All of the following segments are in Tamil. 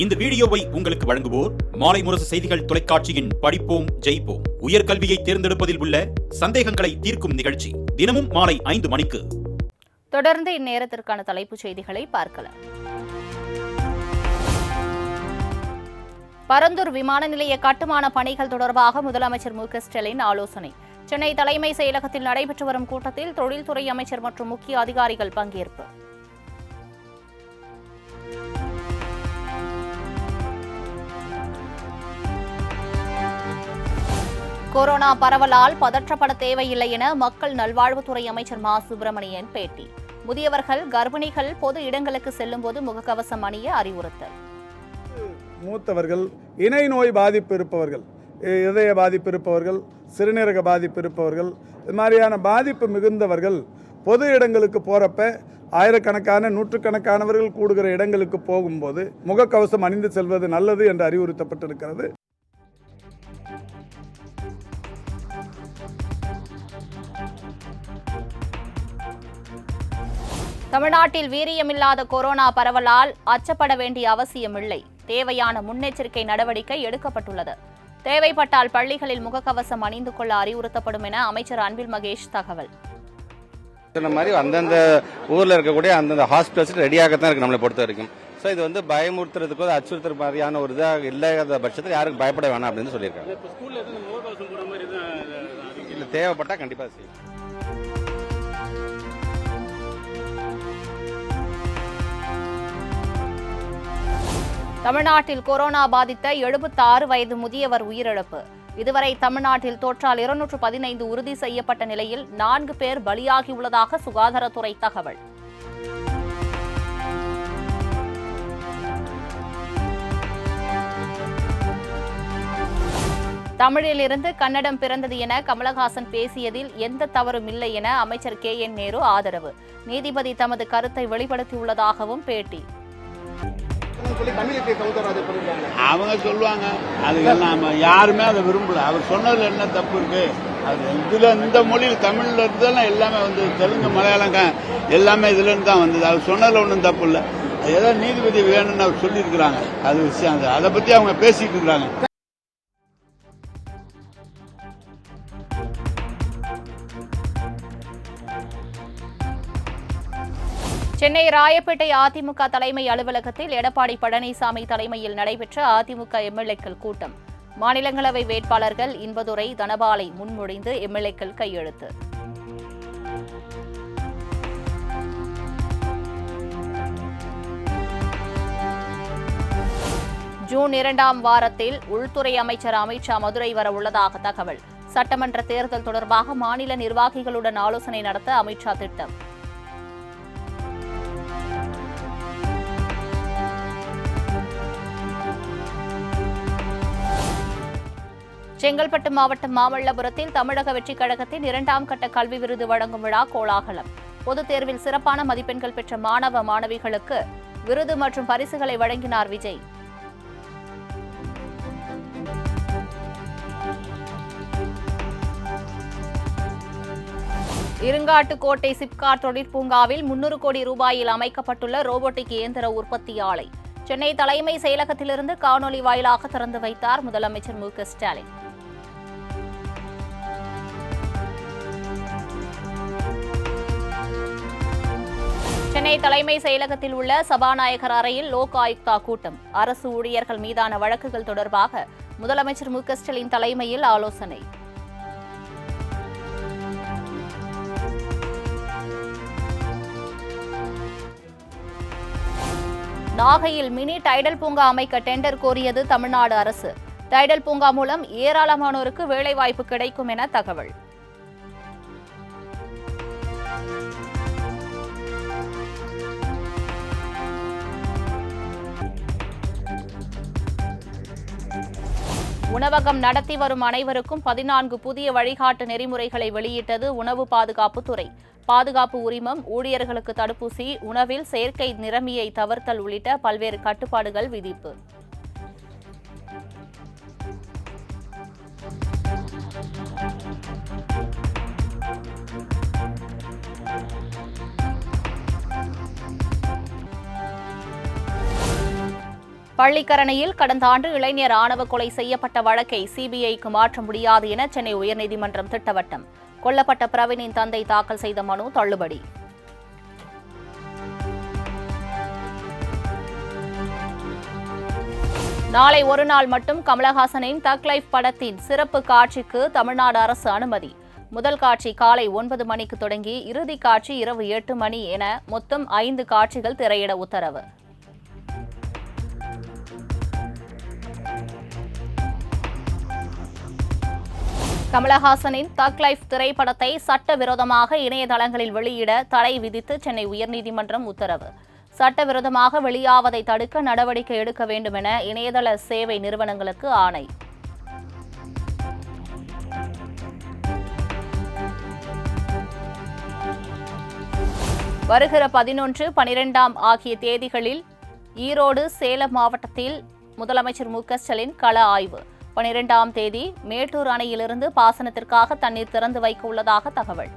இந்த வீடியோவை உங்களுக்கு வழங்குவோர் மாலை முரசு செய்திகள் தொலைக்காட்சியின் படிப்போம் ஜெயிப்போம் உயர்கல்வியை தேர்ந்தெடுப்பதில் உள்ள சந்தேகங்களை தீர்க்கும் நிகழ்ச்சி தினமும் மாலை 5 மணிக்கு. தொடர்ந்து இந்நேரத்திற்கான தலைப்புச் செய்திகளை பார்க்கலாம். பரந்தூர் விமான நிலைய கட்டுமான பணிகள் தொடர்பாக முதலமைச்சர் மு.க. ஸ்டாலின் ஆலோசனை. சென்னை தலைமை செயலகத்தில் நடைபெற்று வரும் கூட்டத்தில் தொழில்துறை அமைச்சர் மற்றும் முக்கிய அதிகாரிகள் பங்கேற்பு. கொரோனா பரவலால் பதற்றப்பட தேவையில்லை என மக்கள் நல்வாழ்வுத்துறை அமைச்சர் மா. சுப்பிரமணியன் பேட்டி. முதியவர்கள், கர்ப்பிணிகள் பொது இடங்களுக்கு செல்லும்போது முகக்கவசம் அணிய அறிவுறுத்தல். மூத்தவர்கள், இணை நோய் பாதிப்பு இருப்பவர்கள், இதய பாதிப்பு இருப்பவர்கள், சிறுநீரக பாதிப்பு இருப்பவர்கள், இது மாதிரியான பாதிப்பு மிகுந்தவர்கள் பொது இடங்களுக்கு போகிறப்ப ஆயிரக்கணக்கான நூற்றுக்கணக்கானவர்கள் கூடுகிற இடங்களுக்கு போகும்போது முகக்கவசம் அணிந்து செல்வது நல்லது என்று அறிவுறுத்தப்பட்டிருக்கிறது. தமிழ்நாட்டில் வீரியமில்லாத கொரோனா பரவலால் அச்சப்பட வேண்டிய அவசியமில்லை. தேவையான முன்னெச்சரிக்கை நடவடிக்கை எடுக்கப்பட்டுள்ளது. தேவைப்பட்டால் பள்ளிகளில் முகக்கவசம் அணிந்து கொள்ள அறிவுறுத்தப்படும் என அமைச்சர் அன்பில் மகேஷ் தகவல். சொன்ன மாதிரி அந்தந்த ஊரில் இருக்கக்கூடிய அந்தந்த ஹாஸ்பிட்டல்ஸ் ரெடியாகத்தான் இருக்கு நம்மளை பொறுத்த வரைக்கும். ஸோ இது வந்து பயமுறுத்துறதுக்கோ அச்சுறுத்துற மாதிரியான ஒரு இதாக இல்லாத பட்சத்தில் யாருக்கும் பயப்பட வேணாம் அப்படின்னு சொல்லியிருக்காங்க. இல்லை, தேவைப்பட்டால் கண்டிப்பாக செய்யும். தமிழ்நாட்டில் கொரோனா பாதித்த 76 வயது முதியவர் உயிரிழப்பு. இதுவரை தமிழ்நாட்டில் தொற்றால் 215 உறுதி செய்யப்பட்ட நிலையில் 4 பேர் பலியாகியுள்ளதாக சுகாதாரத்துறை தகவல். தமிழிலிருந்து கன்னடம் பிறந்தது என கமலஹாசன் பேசியதில் எந்த தவறும் இல்லை என அமைச்சர் KN நேரு ஆதரவு. நீதிபதி தமது கருத்தை வெளிப்படுத்தியுள்ளதாகவும் பேட்டி. அவங்க சொல்லுவாங்க, அதுக்கெல்லாம் யாருமே அதை விரும்பல. அவர் சொன்னதுல என்ன தப்பு இருக்கு? அது இதுல இந்த மொழியில் தமிழ்ல இருந்தெல்லாம் எல்லாமே வந்து தெலுங்கு, மலையாளங்க எல்லாமே இதுல இருந்து தான் வந்தது. அவர் சொன்னதுல ஒன்றும் தப்பு இல்லை. அது ஏதாவது நீதிபதி வேணும்னு அவர் சொல்லியிருக்கிறாங்க. அது விஷயம், அதை பத்தி அவங்க பேசிட்டு இருக்கிறாங்க. சென்னை ராயப்பேட்டை அதிமுக தலைமை அலுவலகத்தில் எடப்பாடி பழனிசாமி தலைமையில் நடைபெற்ற அதிமுக எம்எல்ஏக்கள் கூட்டம். மாநிலங்களவை வேட்பாளர்கள் இன்பதுரை, தனபாலை முன்மொழிந்து எம்எல்ஏக்கள் கையெழுத்து. ஜூன் 2ஆம் வாரத்தில் உள்துறை அமைச்சர் அமித்ஷா மதுரை வர உள்ளதாக தகவல். சட்டமன்ற தேர்தல் தொடர்பாக மாநில நிர்வாகிகளுடன் ஆலோசனை நடத்த அமித்ஷா திட்டம். செங்கல்பட்டு மாவட்டம் மாமல்லபுரத்தில் தமிழக வெற்றிக் கழகத்தின் 2ஆம் கட்ட கல்வி விருது வழங்கும் விழா கோலாகலம். பொதுத் தேர்வில் சிறப்பான மதிப்பெண்கள் பெற்ற மாணவ மாணவிகளுக்கு விருது மற்றும் பரிசுகளை வழங்கினார் விஜய். இருங்காட்டுக்கோட்டை சிப்காட் தொழிற்பூங்காவில் 300 கோடி ரூபாயில் அமைக்கப்பட்டுள்ள ரோபோட்டிக் இயந்திர உற்பத்தி ஆலை சென்னை தலைமை செயலகத்திலிருந்து காணொலி வாயிலாக திறந்து வைத்தார் முதலமைச்சர் மு.க. ஸ்டாலின். சென்னை தலைமை செயலகத்தில் உள்ள சபாநாயகர் அறையில் லோக் ஆயுக்தா கூட்டம். அரசு ஊழியர்கள் மீதான வழக்குகள் தொடர்பாக முதலமைச்சர் மு.க. ஸ்டாலின் தலைமையில் ஆலோசனை. நாகையில் மினி டைடல் பூங்கா அமைக்க டெண்டர் கோரியது தமிழ்நாடு அரசு. டைடல் பூங்கா மூலம் ஏராளமானோருக்கு வேலைவாய்ப்பு கிடைக்கும் என தகவல். உணவகம் நடத்தி வரும் அனைவருக்கும் 14 புதிய வழிகாட்டு நெறிமுறைகளை வெளியிட்டது உணவு பாதுகாப்புத்துறை. பாதுகாப்பு உரிமம், ஊழியர்களுக்கு தடுப்பூசி, உணவில் செயற்கை நிறமியை தவிர்த்தல் உள்ளிட்ட பல்வேறு கட்டுப்பாடுகள் விதிப்பு. பள்ளிக்கரணையில் கடந்த ஆண்டு இளைஞர் ஆணவ கொலை செய்யப்பட்ட வழக்கை சிபிஐக்கு மாற்ற முடியாது என சென்னை உயர்நீதிமன்றம் திட்டவட்டம். கொல்லப்பட்ட பிரவீனின் தந்தை தாக்கல் செய்த மனு தள்ளுபடி. நாளை ஒரு நாள் மட்டும் கமலஹாசனின் தக் லைஃப் படத்தின் சிறப்பு காட்சிக்கு தமிழ்நாடு அரசு அனுமதி. முதல் காட்சி காலை 9 மணிக்கு தொடங்கி இறுதி காட்சி இரவு 8 மணி என மொத்தம் 5 காட்சிகள் திரையிட உத்தரவு. கமலஹாசனின் தக் லைஃப் திரைப்படத்தை சட்டவிரோதமாக இணையதளங்களில் வெளியிட தடை விதித்து சென்னை உயர்நீதிமன்றம் உத்தரவு. சட்டவிரோதமாக வெளியாவதை தடுக்க நடவடிக்கை எடுக்க வேண்டும் என இணையதள சேவை நிறுவனங்களுக்கு ஆணை. வருகிற 11, 12 ஆகிய தேதிகளில் ஈரோடு, சேலம் மாவட்டத்தில் முதலமைச்சர் மு.க.ஸ்டாலின் கள ஆய்வு. 12ஆம் தேதி மேட்டூர் அணையிலிருந்து பாசனத்திற்காக தண்ணீர் திறந்து வைக்க உள்ளதாக தகவல்.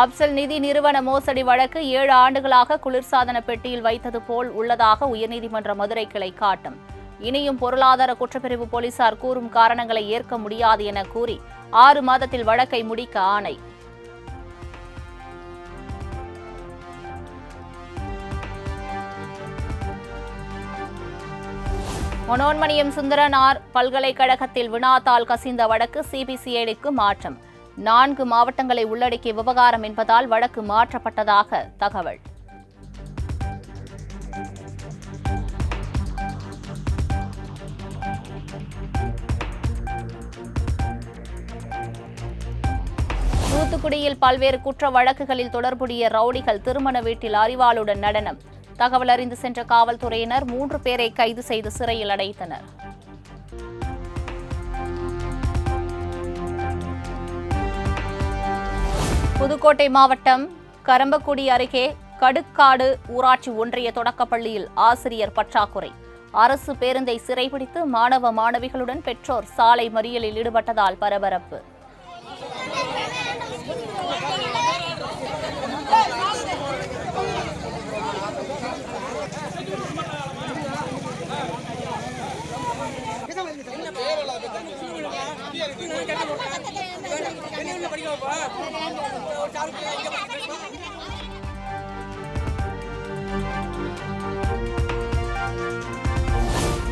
அப்சல் நிதி நிறுவன மோசடி வழக்கு 7 ஆண்டுகளாக குளிர்சாதன பெட்டியில் வைத்தது போல் உள்ளதாக உயர்நீதிமன்ற மதுரை கிளை காட்டும். இனியும் பொருளாதார குற்றப்பிரிவு போலீசார் கூறும் காரணங்களை ஏற்க முடியாது என கூறி 6 மாதத்தில் வழக்கை முடிக்க ஆணை. மனோன்மணியம் சுந்தரனார் பல்கலைக்கழகத்தில் வினாத்தாள் கசிந்த வழக்கு சிபிசிஐடிக்கு மாற்றம். 4 மாவட்டங்களை உள்ளடக்கிய விவகாரம் என்பதால் வழக்கு மாற்றப்பட்டதாக தகவல். தூத்துக்குடியில் பல்வேறு குற்ற வழக்குகளில் தொடர்புடைய ரவுடிகள் திருமண வீட்டில் அரிவாளுடன் நடனம். தகவல் அறிந்து சென்ற காவல்துறையினர் 3 பேரை கைது செய்து சிறையில் அடைத்தனர். புதுக்கோட்டை மாவட்டம் கரம்பக்குடி அருகே கடுக்காடு ஊராட்சி ஒன்றிய தொடக்கப்பள்ளியில் ஆசிரியர் பற்றாக்குறை. அரசு பேருந்தை சிறைபிடித்து மாணவ மாணவிகளுடன் பெற்றோர் சாலை மறியலில் ஈடுபட்டதால் பரபரப்பு.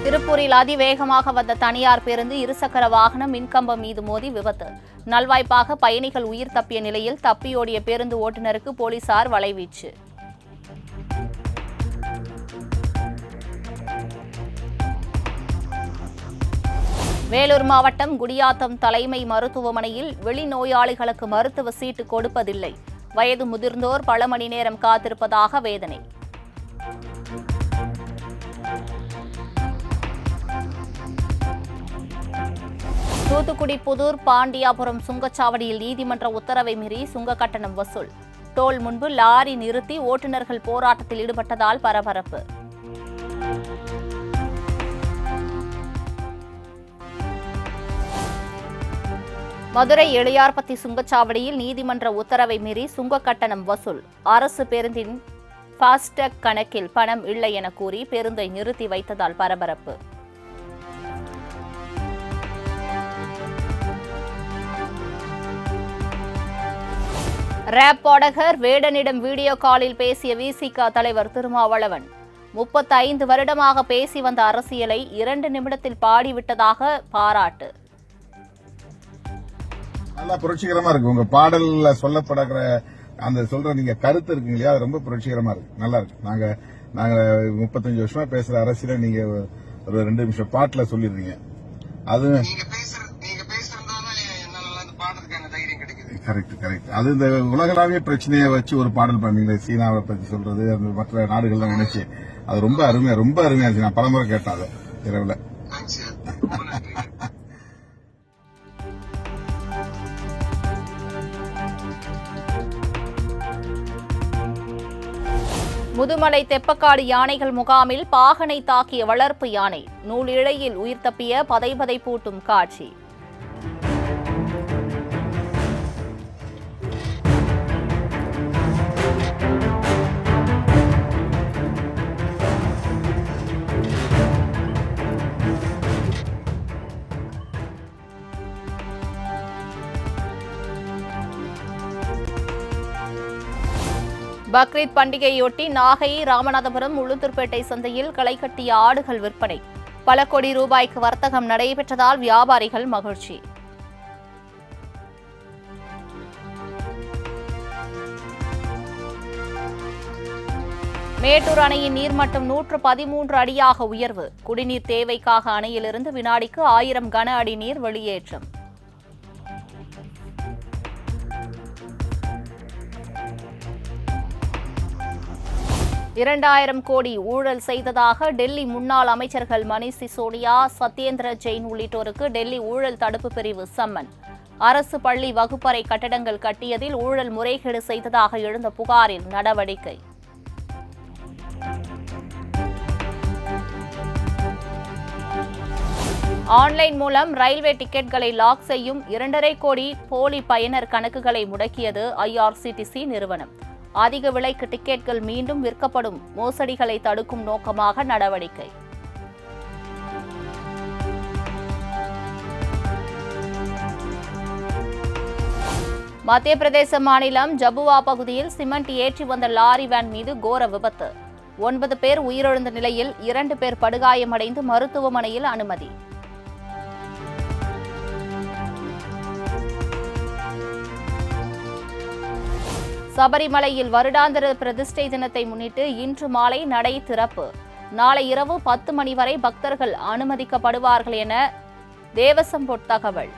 திருப்பூரில் அதிவேகமாக வந்த தனியார் பேருந்து இருசக்கர வாகனம் மின்கம்பம் மீது மோதி விபத்து. நல்வாய்ப்பாக பயணிகள் உயிர் தப்பிய நிலையில் தப்பியோடிய பேருந்து ஓட்டுநருக்கு போலீசார் வலைவீச்சு. வேலூர் மாவட்டம் குடியாத்தம் தலைமை மருத்துவமனையில் வெளிநோயாளிகளுக்கு மருத்துவ சீட்டு கொடுப்பதில்லை. வயது முதிர்ந்தோர் பல மணி நேரம் காத்திருப்பதாக வேதனை. தூத்துக்குடி புதூர் பாண்டியாபுரம் சுங்கச்சாவடியில் நீதிமன்ற உத்தரவை மீறி சுங்க கட்டணம் வசூல். டோல் முன்பு லாரி நிறுத்தி ஓட்டுநர்கள் போராட்டத்தில் ஈடுபட்டதால் பரபரப்பு. மதுரை எளியார்பத்தி சுங்கச்சாவடியில் நீதிமன்ற உத்தரவை மீறி சுங்க கட்டணம் வசூல். அரசு பேருந்தின் ஃபாஸ்டேக் கணக்கில் பணம் இல்லை என கூறி பேருந்தை நிறுத்தி வைத்ததால் பரபரப்பு. ரேப் பாடகர் வேடனிடம் வீடியோ காலில் பேசிய விசிக தலைவர் திருமாவளவன். 35 வருடமாக பேசி வந்த அரசியலை 2 நிமிடத்தில் பாடிவிட்டதாக பாராட்டு. நல்லா புரட்சிகரமா இருக்கு. உங்க பாடல்ல சொல்லப்படுற அந்த சொல்ற நீங்க கருத்து இருக்கு இல்லையா, அது ரொம்ப புரட்சிகரமா இருக்கு, நல்லா இருக்கு. நாங்க 35 வருஷமா பேசுற அரசியலை நீங்க ஒரு 2 நிமிஷம் பாட்டுல சொல்லிடுறீங்க. அது கரெக்ட். அது இந்த உலகளாவிய பிரச்சனையை வச்சு ஒரு பாடல் பண்ணீங்க, சீனாவை பத்தி சொல்றது, அந்த மற்ற நாடுகள்லாம் நினைச்சு அது ரொம்ப அருமையா இருந்துச்சு. நான் பலமுறை கேட்டேன் அதை இரவுல. முதுமலை தெப்பக்காடு யானைகள் முகாமில் பாகனை தாக்கிய வளர்ப்பு யானை. நூல் இழையில் உயிர் தப்பிய பதைபதைப்பூட்டும் காட்சி. பக்ரீத் பண்டிகையொட்டி நாகை, ராமநாதபுரம், உளுந்தூர்பேட்டை சந்தையில் களை கட்டிய ஆடுகள் விற்பனை. பல கோடி ரூபாய்க்கு வர்த்தகம் நடைபெற்றதால் வியாபாரிகள் மகிழ்ச்சி. மேட்டூர் அணையின் நீர்மட்டம் 113 அடியாக உயர்வு. குடிநீர் தேவைக்காக அணையிலிருந்து வினாடிக்கு 1000 கன அடி நீர் வெளியேற்றம். $2000 கோடி ஊழல் செய்ததாக டெல்லி முன்னாள் அமைச்சர்கள் மணீஷ் சிசோடியா, சத்யேந்திர ஜெயின் உள்ளிட்டோருக்கு டெல்லி ஊழல் தடுப்பு பிரிவு சம்மன். அரசு பள்ளி வகுப்பறை கட்டடங்கள் கட்டியதில் ஊழல் முறைகேடு செய்ததாக எழுந்த புகாரில் நடவடிக்கை. ஆன்லைன் மூலம் ரயில்வே டிக்கெட்களை லாக் செய்யும் 2.5 கோடி போலி பயனர் கணக்குகளை முடக்கியது IRCTC நிறுவனம். அதிக விலைக்கு டிக்கெட்கள் மீண்டும் விற்கப்படும் மோசடிகளை தடுக்கும் நோக்கமாக நடவடிக்கை. மத்திய பிரதேச மாநிலம் ஜபுவா பகுதியில் சிமெண்ட் ஏற்றி வந்த லாரி வேன் மீது கோர விபத்து. 9 பேர் உயிரிழந்த நிலையில் 2 பேர் படுகாயமடைந்து மருத்துவமனையில் அனுமதி. சபரிமலையில் வருடாந்திர பிரதிஷ்டை தினத்தை முன்னிட்டு இன்று மாலை நடை திறப்பு. நாளை இரவு 10 மணி வரை பக்தர்கள் அனுமதிக்கப்படுவார்கள் என தேவசம் போர்டு தகவல்.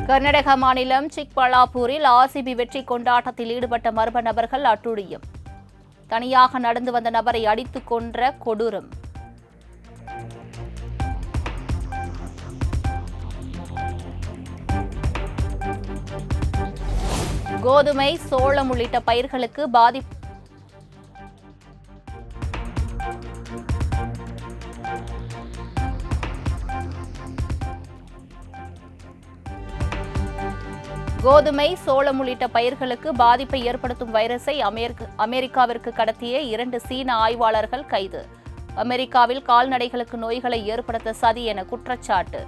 கர்நாடக மாநிலம் சிக்பளாப்பூரில் RCB வெற்றி கொண்டாட்டத்தில் ஈடுபட்ட மர்ம நபர்கள் அட்டுழியம். தனியாக நடந்து வந்த நபரை அடித்துக் கொன்ற கொடூரம். கோதுமை, சோளம் உள்ளிட்ட பயிர்களுக்கு பாதிப்பு. கோதுமை, சோளம் உள்ளிட்ட பயிர்களுக்கு பாதிப்பை ஏற்படுத்தும் வைரஸை அமெரிக்காவிற்கு கடத்திய 2 சீன ஆய்வாளர்கள் கைது. அமெரிக்காவில் கால்நடைகளுக்கு நோய்களை ஏற்படுத்த சதி என குற்றச்சாட்டு.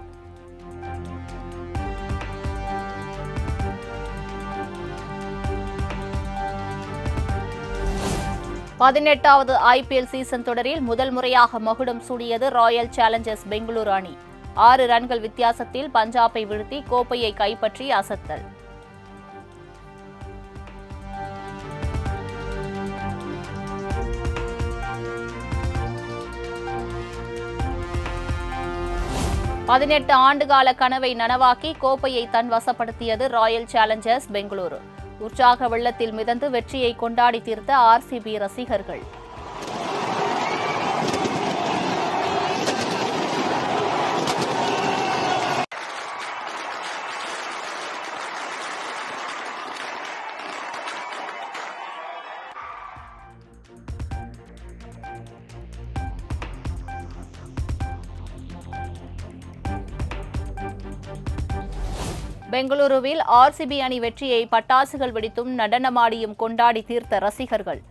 பதினெட்டாவது IPL சீசன் தொடரில் முதல் முறையாக மகுடம் சூடியது ராயல் சேலஞ்சர்ஸ் பெங்களூரு அணி. 6 ரன்கள் வித்தியாசத்தில் பஞ்சாபை வீழ்த்தி கோப்பையை கைப்பற்றி அசத்தல். பதினெட்டு ஆண்டுகால கனவை நனவாக்கி கோப்பையை தன் வசப்படுத்தியது ராயல் சேலஞ்சர்ஸ் பெங்களூரு. உற்சாக வெள்ளத்தில் மிதந்து வெற்றியை கொண்டாடி தீர்த்த RCB ரசிகர்கள். பெங்களூருவில் RCB அணி வெற்றியை பட்டாசுகள் வெடித்தும் நடனமாடியும் கொண்டாடி தீர்த்த ரசிகர்கள்.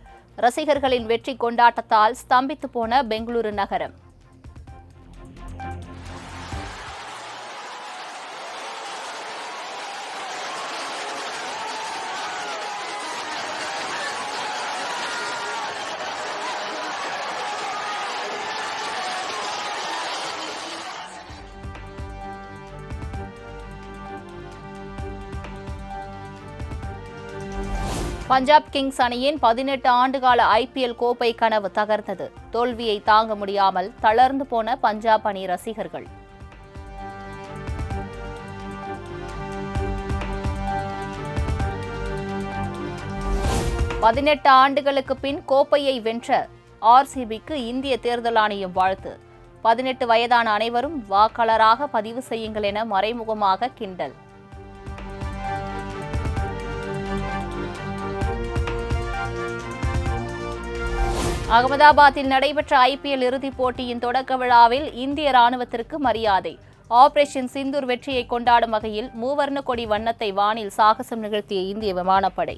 ரசிகர்களின் வெற்றி கொண்டாட்டத்தால் ஸ்தம்பித்து போன பெங்களூரு நகரம். பஞ்சாப் கிங்ஸ் அணியின் 18 ஆண்டுகால IPL கோப்பை கனவு தகர்ந்தது. தோல்வியை தாங்க முடியாமல் தளர்ந்து போன பஞ்சாப் அணி ரசிகர்கள். பதினெட்டு ஆண்டுகளுக்கு பின் கோப்பையை வென்ற RCBக்கு இந்திய தேர்தல் ஆணையம் வாழ்த்து. 18 வயதான அனைவரும் வாக்காளராக பதிவு செய்யுங்கள் என மறைமுகமாக கிண்டல். அகமதாபாத்தில் நடைபெற்ற IPL இறுதிப் போட்டியின் தொடக்க விழாவில் இந்திய ராணுவத்திற்கு மரியாதை. ஆபரேஷன் சிந்தூர் வெற்றியை கொண்டாடும் வகையில் மூவர்ண கொடி வண்ணத்தை வானில் சாகசம் நிகழ்த்திய இந்திய விமானப்படை.